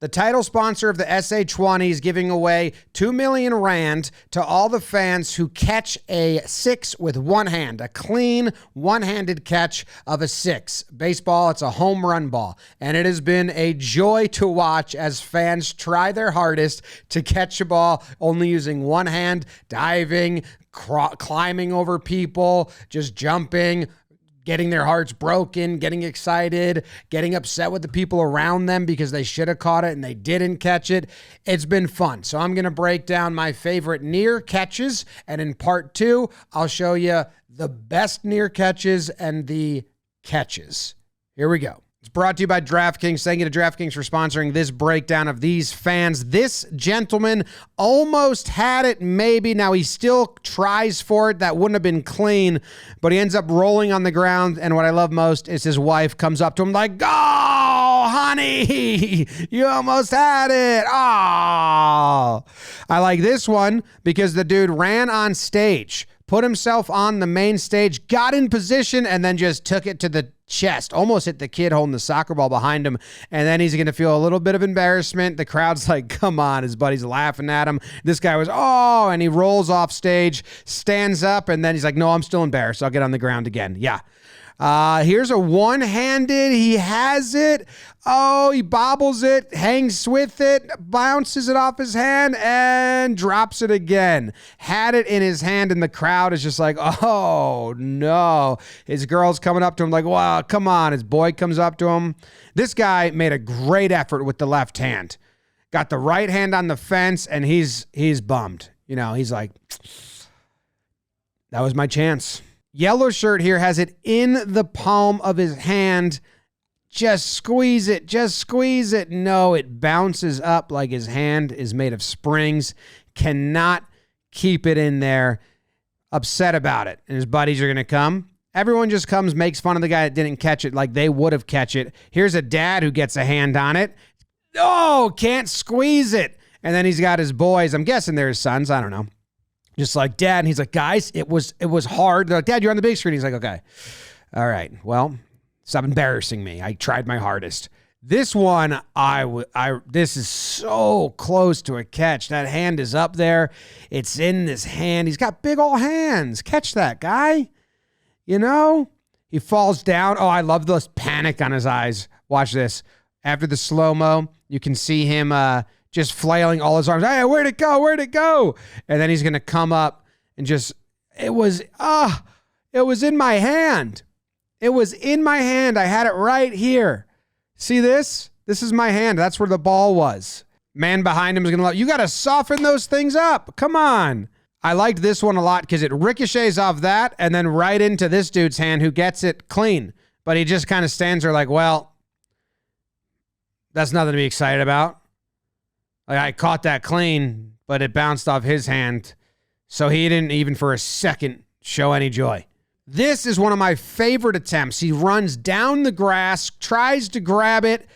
The title sponsor of the SA20 is giving away 2 million rand to all the fans who catch a 6 with one hand, a clean one-handed catch of a 6. Baseball, it's a home run ball, and it has been a joy to watch as fans try their hardest to catch a ball only using one hand, diving, climbing over people, just jumping, getting their hearts broken, getting excited, getting upset with the people around them because they should have caught it and they didn't catch it. It's been fun. So I'm going to break down my favorite near catches, and in part 2, I'll show you the best near catches and the catches. Here we go. It's brought to you by DraftKings. Thank you to DraftKings for sponsoring this breakdown of these fans. This gentleman almost had it, maybe. Now he still tries for it. That wouldn't have been clean, but he ends up rolling on the ground. And what I love most is his wife comes up to him like, "Oh, honey, you almost had it." Oh, I like this one because the dude ran on stage, put himself on the main stage, got in position, and then just took it to the chest, almost hit the kid holding the soccer ball behind him. And then he's going to feel a little bit of embarrassment. The crowd's like, come on. His buddy's laughing at him. This guy was, oh, and he rolls off stage, stands up, and then he's like, no, I'm still embarrassed. I'll get on the ground again. Yeah. Here's a one-handed. He has it. Oh, he bobbles it, hangs with it, bounces it off his hand, and drops it again. Had it in his hand, and the crowd is just like, oh, no. His girl's coming up to him like, wow, come on. His boy comes up to him. This guy made a great effort with the left hand. Got the right hand on the fence, and he's bummed. You know, he's like, that was my chance. Yellow shirt here has it in the palm of his hand. Just squeeze it. Just squeeze it. No, it bounces up like his hand is made of springs. Cannot keep it in there. Upset about it. And his buddies are going to come. Everyone just comes, makes fun of the guy that didn't catch it like they would have catch it. Here's a dad who gets a hand on it. Oh, can't squeeze it. And then he's got his boys. I'm guessing they're his sons. I don't know. Just like, Dad, and he's like, guys, it was hard. They're like, Dad, you're on the big screen. He's like, okay. All right. Well, stop embarrassing me. I tried my hardest. This one, this is so close to a catch. That hand is up there. It's in this hand. He's got big old hands. Catch that, guy. You know? He falls down. Oh, I love this panic on his eyes. Watch this. After the slow-mo, you can see him just flailing all his arms. Hey, where'd it go? Where'd it go? And then he's going to come up and just, it was in my hand. It was in my hand. I had it right here. See this? This is my hand. That's where the ball was. Man behind him is going to love, you got to soften those things up. Come on. I liked this one a lot because it ricochets off that and then right into this dude's hand who gets it clean. But he just kind of stands there like, well, that's nothing to be excited about. Like, I caught that clean, but it bounced off his hand, so he didn't even for a second show any joy. This is one of my favorite attempts. He runs down the grass, tries to grab it,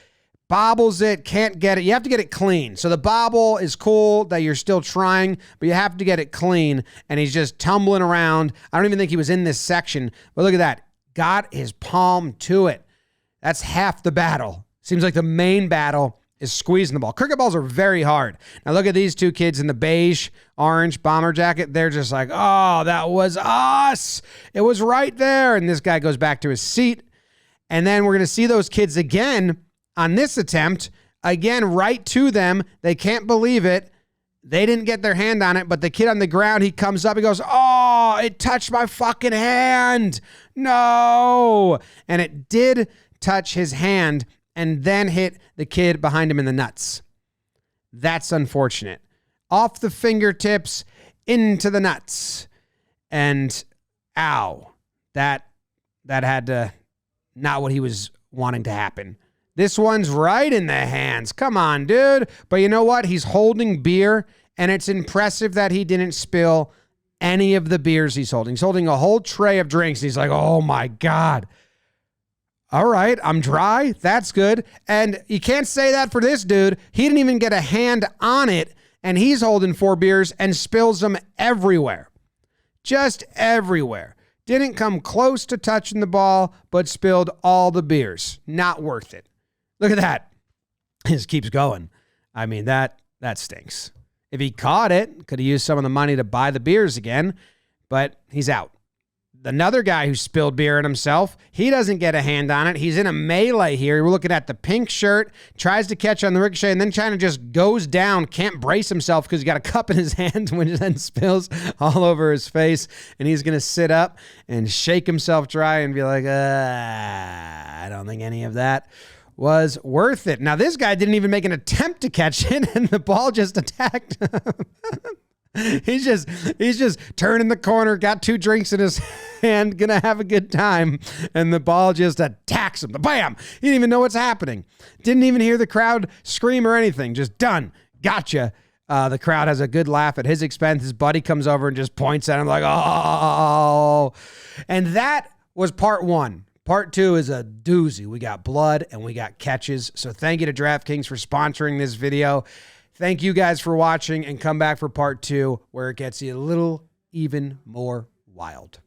bobbles it, can't get it. You have to get it clean. So the bobble is cool that you're still trying, but you have to get it clean, and he's just tumbling around. I don't even think he was in this section, but look at that. Got his palm to it. That's half the battle. Seems like the main battle is squeezing the ball. Cricket balls are very hard. Now look at these two kids in the beige, orange bomber jacket. They're just like, oh, that was us. It was right there. And this guy goes back to his seat. And then we're going to see those kids again on this attempt. Again, right to them. They can't believe it. They didn't get their hand on it, but the kid on the ground, he comes up, he goes, oh, it touched my fucking hand. No. And it did touch his hand and then hit the kid behind him in the nuts. That's unfortunate. Off the fingertips, into the nuts. And ow, that had to, not what he was wanting to happen. This one's right in the hands. Come on, dude. But you know what? He's holding beer, and it's impressive that he didn't spill any of the beers he's holding. He's holding a whole tray of drinks. He's like, oh my God. All right, I'm dry. That's good. And you can't say that for this dude. He didn't even get a hand on it, and he's holding 4 beers and spills them everywhere. Just everywhere. Didn't come close to touching the ball, but spilled all the beers. Not worth it. Look at that. Just keeps going. I mean, that stinks. If he caught it, could have used some of the money to buy the beers again, but he's out. Another guy who spilled beer on himself, he doesn't get a hand on it. He's in a melee here. We're looking at the pink shirt, tries to catch on the ricochet, and then China just goes down, can't brace himself because he's got a cup in his hand, which then spills all over his face, and he's going to sit up and shake himself dry and be like, I don't think any of that was worth it. Now, this guy didn't even make an attempt to catch it, and the ball just attacked him. He's just turning the corner, got 2 drinks in his hand, gonna have a good time, and the ball just attacks him. Bam! He didn't even know what's happening. Didn't even hear the crowd scream or anything. Just done. Gotcha. The crowd has a good laugh at his expense. His buddy comes over and just points at him like, oh. And that was part 1. Part 2 is a doozy. We got blood and we got catches. So thank you to DraftKings for sponsoring this video. Thank you guys for watching, and come back for part 2 where it gets you a little even more wild.